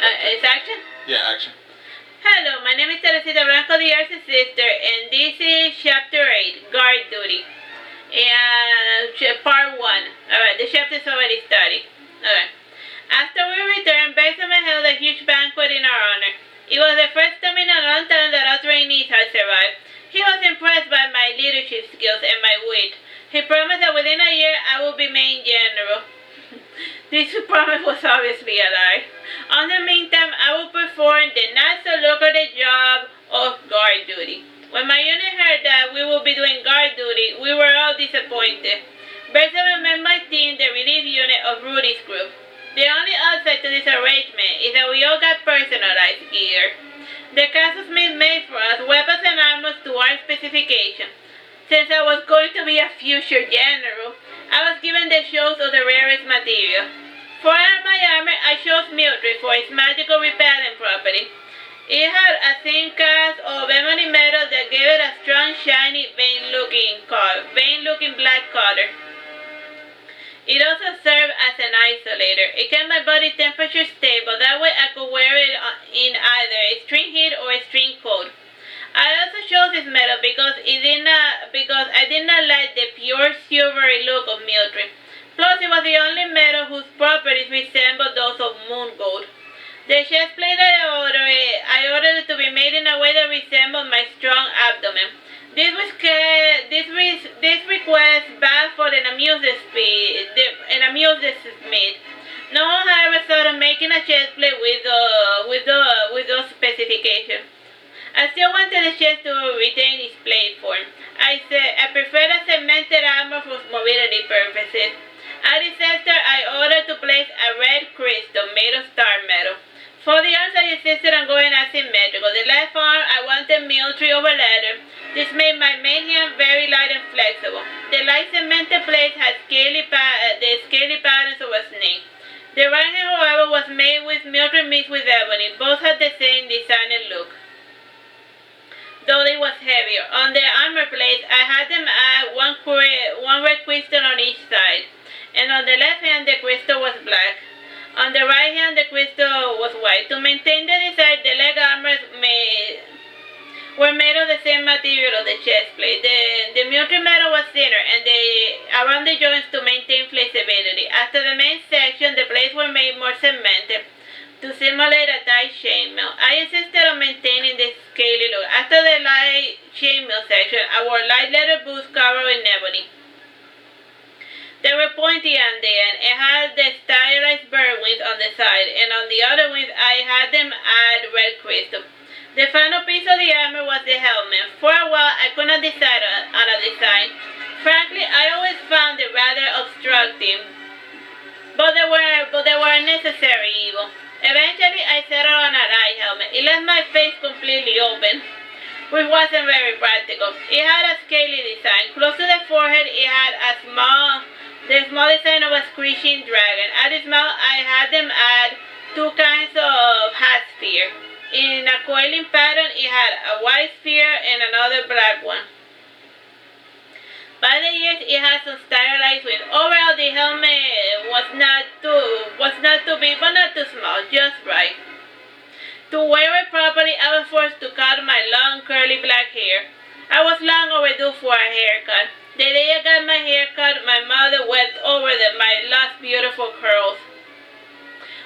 It's action? Yeah, action. Hello, my name is Teresita Blanco, the Artsy sister, and this is Chapter 8, Guard Duty. And Part 1. Alright, the chapter's already started. Alright. After we returned, Benjamin held a huge banquet in our honor. It was the first time in a long time that our trainees had survived. He was impressed by my leadership skills and my wit. He promised that within a year I would be made general. This promise was obviously a lie. In the meantime, I would perform the not-so-lucrative job of guard duty. When my unit heard that we would be doing guard duty, we were all disappointed. Benjamin met my team, the relief unit of Rudy's group. The only upside to this arrangement is that we all got personalized gear. The castles made for us weapons and armor to our specification. Since I was going to be a future general, I was given the shows of the rarest material. For my armor, I chose Mildred for its magical repellent property. It had a thin cast of ebony metal that gave it a strong, shiny, vein-looking black color. It also served as an isolator. It kept my body temperature stable. That way I could wear it in either extreme heat or extreme cold. I also chose this metal because I did not like the pure silvery look of Mildred. Plus, it was the only metal whose properties resembled those of moon gold. The chest plate I ordered it to be made in a way that resembled my strong abdomen. This request baffled an amused smith. No one had ever thought of making a chest plate with those specifications. I still wanted the chest to retain its plate form. I said I preferred a cemented armor for mobility purposes. At its center, I ordered to place a red crystal made of star metal. For the arms, I insisted on going asymmetrical. The left arm, I wanted military over leather. This made my main hand very light and flexible. The light cemented plates had scaly patterns of a snake. The right hand, however, was made with military mixed with ebony. Both had the same design and look, though it was heavier. On the armor plates, I had them add one red crystal on each side, and on the left hand the crystal was black. On the right hand the crystal was white. To maintain the design, the leg armors were made of the same material of the chest plate. The military metal was thinner and around the joints to maintain flexibility. After the main section, the plates were made more cemented to simulate a tight chainmail. I insisted on maintaining the scaly look. After the light chainmail section, I wore light leather boots covered in ebony. They were pointy on the end and had the stylized bird wings on the side, and on the other wings I had them add red crystal. The final piece of the armor was the helmet. For a while I could not decide on a design. Frankly, I always found it rather obstructive, but they were a necessary evil. Eventually, I settled on an eye helmet. It left my face completely open, which wasn't very practical. It had a scaly design. Close to the forehead, it had the small design of a screeching dragon. At its mouth, I had them add two kinds of hat sphere. In a coiling pattern, it had a white sphere and another black one. By the ears, it had some stylized wings. Overall, the helmet was not too big, but not too small, just right. To wear it properly, I was forced to cut my long, curly black hair. I was long overdue for a haircut. The day I got my hair cut, my mother wept over my lost beautiful curls.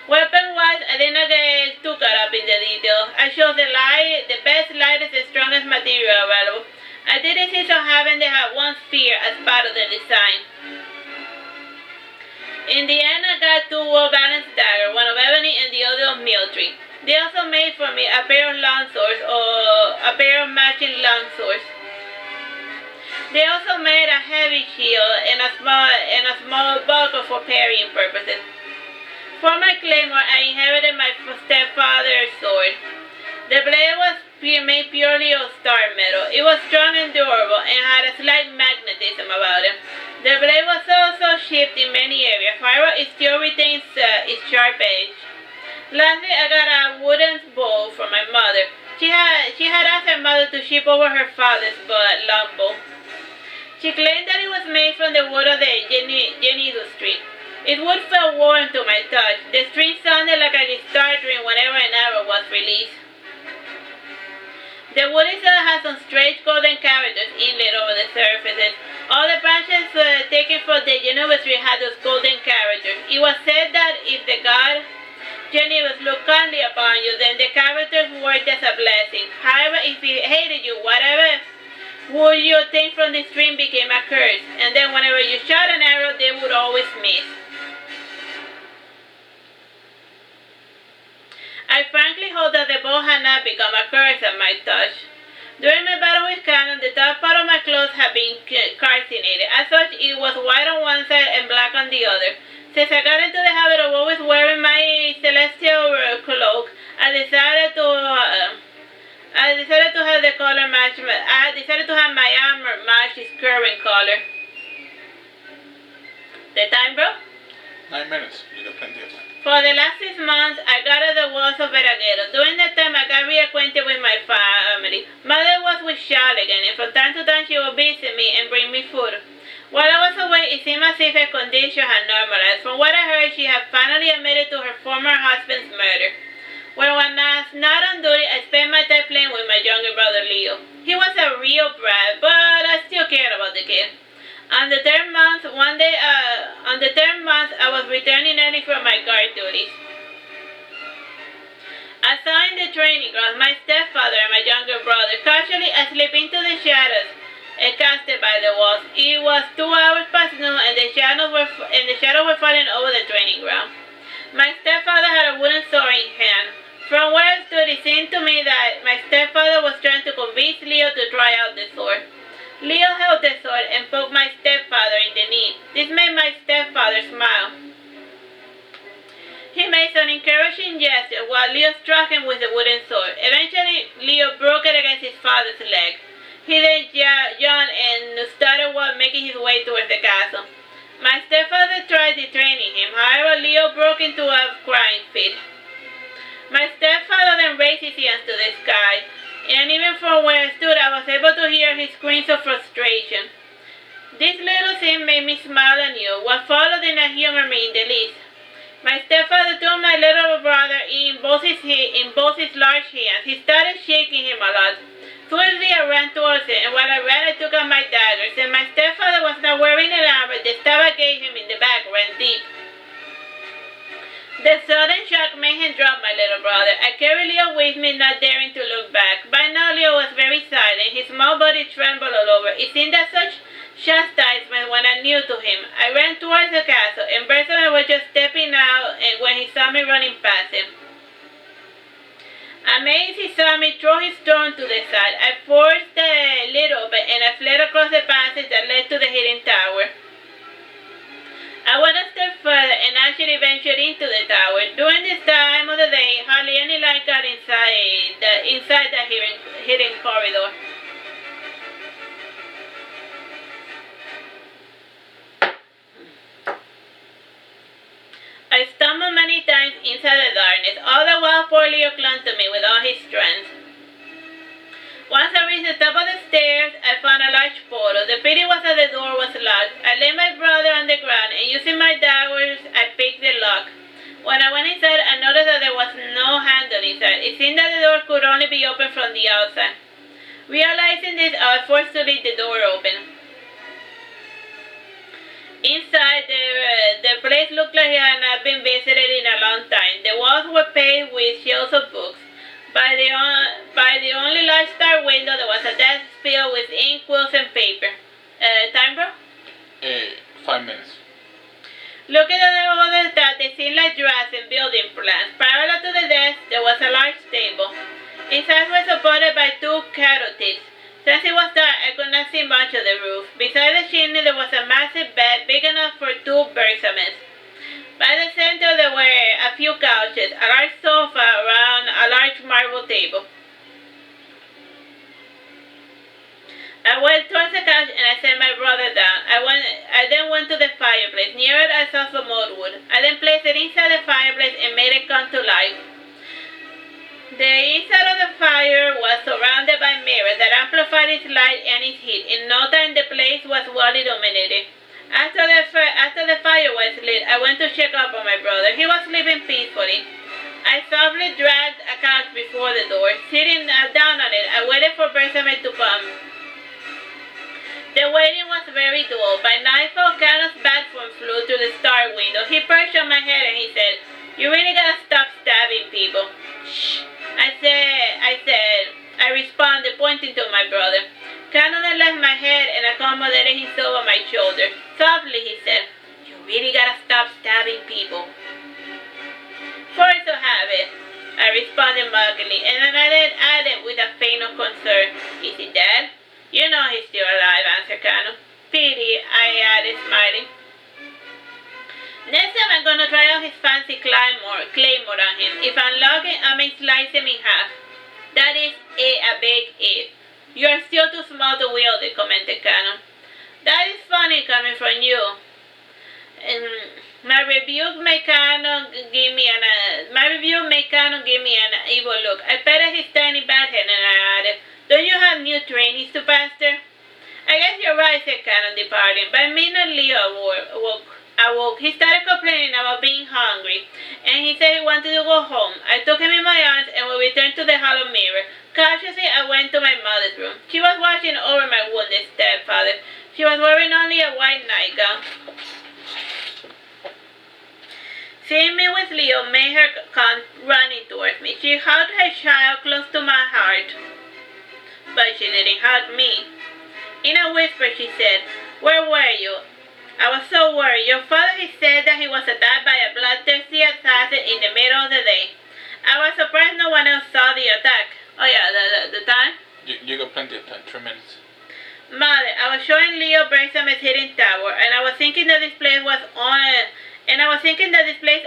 Weapon-wise, I did not get too caught up in the details. I chose the best, lightest, and strongest material available. I did insist on having them have one sphere as part of the design. In the end, I got two well-balanced daggers, one of ebony and the other of military. They also made for me a pair of long swords or a pair of matching long swords. They also made a heavy shield and a small buckle for parrying purposes. For my claymore, I inherited my stepfather's sword. The blade was made purely of star metal. It was strong and durable and had a slight magnetism about it. The blade was also chipped in many areas. However, it still retains its sharp edge. Lastly, I got a wooden bow from my mother. She had asked her mother to ship over her father's long bow. She claimed that it was made from the wood of the genocide tree. Its wood felt warm to my touch. The string sounded like a guitar string whenever release. The wooden soil has some strange golden characters inlaid over the surfaces. All the branches taken from the Genova tree had those golden characters. It was said that if the god Geneva looked kindly upon you, then the characters worked as a blessing. However, if he hated you, whatever would you think from the stream became a curse, and then whenever you shot an arrow, they would always miss. I frankly hope that the bow had not become a curse at my touch. During my battle with Cannon, the top part of my clothes had been calcinated. As such, it was white on one side and black on the other. Since I got into the habit of always wearing my celestial cloak, I decided to have the color match. I decided to have my armor match its current color. The time, bro? 9 minutes. You got plenty of time. For the last 6 months, I guarded the walls of Veragerung. During that time, I got reacquainted with my family. Mother was with Charlotte again, and from time to time she would visit me and bring me food. While I was away, it seemed as if her condition had normalized. From what I heard, she had finally admitted to her former husband's murder. When I was not on duty, I spent my time playing with my younger brother Leo. He was a real brat, but I still cared about the kid. On the third month, I was returning early from my guard duties. I saw in the training grounds my stepfather and my younger brother casually asleep into the shadows casted by the walls. It was 2 hours past noon, and the shadows were falling over the training ground. My stepfather had a wooden sword in hand. From where I stood, it seemed to me that my stepfather was trying to convince Leo to try out the sword. Leo held the sword and poked my stepfather in the knee. This made my stepfather smile. He made some encouraging gesture while Leo struck him with the wooden sword. Eventually, Leo broke it against his father's leg. He then yawned and started making his way towards the castle. My stepfather tried detaining him. However, Leo broke into a crying fit. My stepfather then raised his hands to the sky, and even from where I stood, I was able to hear his screams of frustration. This little scene made me smile anew. What followed did not humor me in the least. My stepfather took my little brother in both his large hands. He started shaking him a lot. Swiftly I ran towards him, and while I ran, I took out my dagger. Since my stepfather was not wearing an armor, the stab I gave him in the back ran deep. The sudden shock made him drop my little brother. I carried Leo with me, not daring to look back. By now, Leo was very silent. His small body trembled all over. It seemed that such chastisement when I knew to him. I ran towards the castle, and Bersamin was just stepping out when he saw me running past him. Amazed, he saw me throw his stone to the side. I forced the lid open, and I fled across the passage that led to the hidden tower. I went a step further and actually ventured into the tower. During this time of the day, hardly any light got inside the hidden corridor. I stumbled many times inside the darkness. All the while, poor Leo clung to me with all his strength. Once I reached the top of the stairs, I found a large portal. The pity was that the door was locked. I laid my brother on the ground, and using my daggers, I picked the lock. When I went inside, I noticed that there was no handle inside. It seemed that the door could only be opened from the outside. Realizing this, I was forced to leave the door open. Inside, the place looked like it had not been visited in a long time. The walls were paved with shelves of books. By the only large star window, there was a desk filled with ink, quills, and paper. Time, bro? 5 minutes. Looking at the wall of the top, they seemed like drafts and building plans. Parallel to the desk, there was a large table. Its sides were supported by 2 carotids. Since it was dark, I could not see much of the roof. Beside the chimney, there was a massive bed big enough for 2 bersaments. By the center, there were a few couches, a large sofa around a large marble table. I went towards the couch and I set my brother down. I then went to the fireplace. Near it, I saw some old wood. I then placed it inside the fireplace and made it come to life. The inside of the fire was surrounded by mirrors that amplified its light and its heat. In no time, the place was well illuminated. After the fire was lit, I went to check up on my brother. He was sleeping peacefully. I softly dragged a a couch before the door. Sitting down on it, I waited for Bersamet to come. The waiting was very dull. By nightfall, Cano's bat phone flew through the star window. He perched on my head and he said, "You really gotta stop stabbing people." "Shh," I responded, pointing to my brother. Cano then left my head and accommodated himself on my shoulder. Softly, he said, "You really gotta stop stabbing people." "Force of habit," I responded muggily, and then I then added with a feint of concern, "Is he dead?" "You know he's still alive," answered Cano. "Pity," I added, smiling. "Next time I'm gonna try out his fancy claymore on him. If I unlock it, I may slice him in half. That is a big if. You are still too small to wield it," commented Cano. "That is funny coming from you." My review made Cano give me an evil look. I petted his tiny bat head and I added, "Don't you have new trainees to pastor?" "I guess you're right," said Cano, departing. By midnight, Leo awoke. He started complaining about being hungry, and he said he wanted to go home. I took him in my arms, and we returned to the hollow mirror. Cautiously, I went to my mother's room. She was watching over my wounded stepfather. She was wearing only a white nightgown. Seeing me with Leo made her come running towards me. She hugged her child close to my heart, but she didn't hug me. In a whisper, she said, "Where were you?" I was so worried. Your father, he said that he was attacked by a bloodthirsty assassin in the middle of the day. I was surprised no one else saw the attack. Oh yeah, the time? You got plenty of time, 3 minutes. Mother, I was showing Leo Bersamet's hidden tower, and I was thinking that this place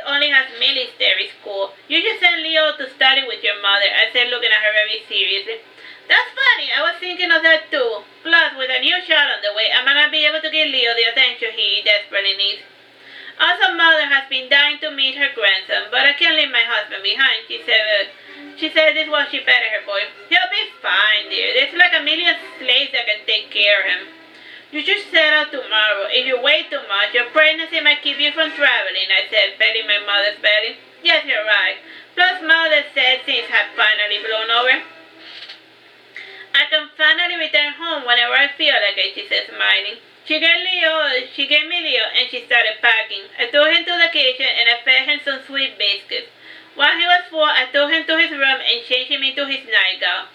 only has military school. You should send Leo to study with your mother," I said, looking at her very seriously. "That's funny, I was thinking of that too. Plus, with a new child on the way, I might not be able to give Leo the attention he desperately needs. Also, Mother has been dying to meet her grandson, but I can't leave my husband behind," she said this while she petted her boy. "He'll be fine, dear. There's like a million slaves that can take care of him. You should set out tomorrow. If you wait too much, your pregnancy might keep you from traveling," I said, petting my mother's belly. "Yes, you're right. Plus, Mother said things had finally blown over. I can finally return home whenever I feel like it," she said, smiling. She gave me Leo, and she started packing. I took him to the kitchen, and I fed him some sweet biscuits. While he was full, I took him to his room and changed him into his nightgown.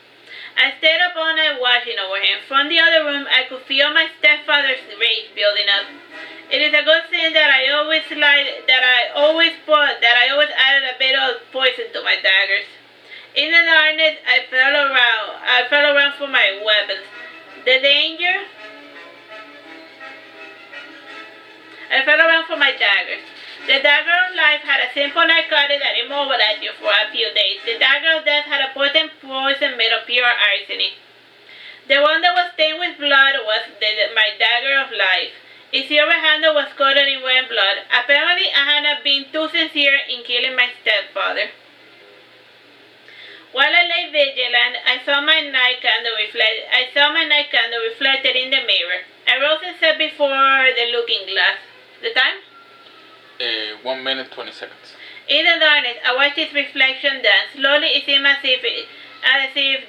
I stayed up all night watching over him. From the other room, I could feel my stepfather's rage building up. It is a good thing that I always added a bit of poison to my daggers. In the darkness, I fell around for my weapons. I fell around for my daggers. The dagger of life had a simple narcotic that immobilized you for a few days. The dagger of death had a potent poison made of pure arsenic. The one that was stained with blood was my dagger of life. Its silver handle was coated in red blood. Apparently, I had not been too sincere in killing my stepfather. While I lay vigilant, I saw my night candle reflected in the mirror. I rose and sat before the looking glass. The time? 1 minute, 20 seconds. In the darkness, I watched its reflection dance. Slowly, it seemed as if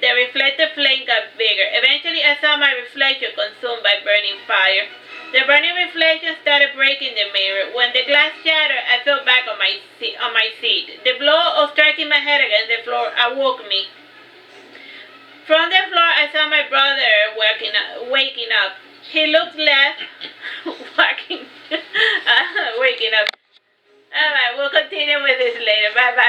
the reflected flame got bigger. Eventually, I saw my reflection consumed by burning fire. The burning reflection started breaking the mirror. When the glass shattered, I fell back on my seat. The blow of striking my head against the floor awoke me. From the floor, I saw my brother waking up. He looked left, waking up. Alright, we'll continue with this later. Bye-bye.